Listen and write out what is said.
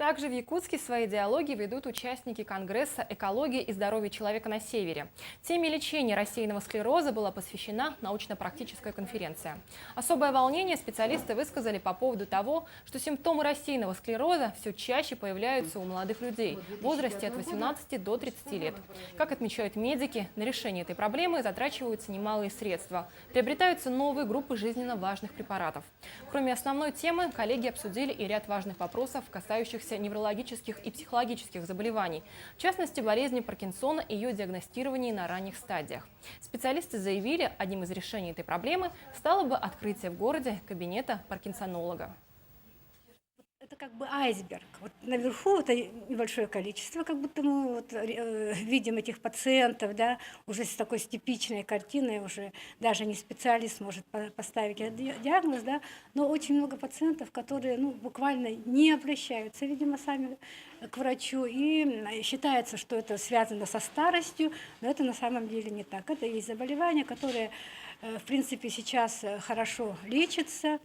Также в Якутске свои диалоги ведут участники Конгресса «Экология и здоровье человека на Севере». Теме лечения рассеянного склероза была посвящена научно-практическая конференция. Особое волнение специалисты высказали по поводу того, что симптомы рассеянного склероза все чаще появляются у молодых людей в возрасте от 18 до 30 лет. Как отмечают медики, на решение этой проблемы затрачиваются немалые средства. Приобретаются новые группы жизненно важных препаратов. Кроме основной темы, коллеги обсудили и ряд важных вопросов, касающихся неврологических и психологических заболеваний, в частности, болезни Паркинсона и ее диагностировании на ранних стадиях. Специалисты заявили, одним из решений этой проблемы стало бы открытие в городе кабинета паркинсонолога. Это как бы айсберг. Вот наверху это небольшое количество, как будто мы вот, видим этих пациентов, да, уже с такой типичной картиной, уже даже не специалист может поставить диагноз, да, но очень много пациентов, которые буквально не обращаются, видимо, сами к врачу, и считается, что это связано со старостью, но это на самом деле не так. Это есть заболевания, которые, в принципе, сейчас хорошо лечатся.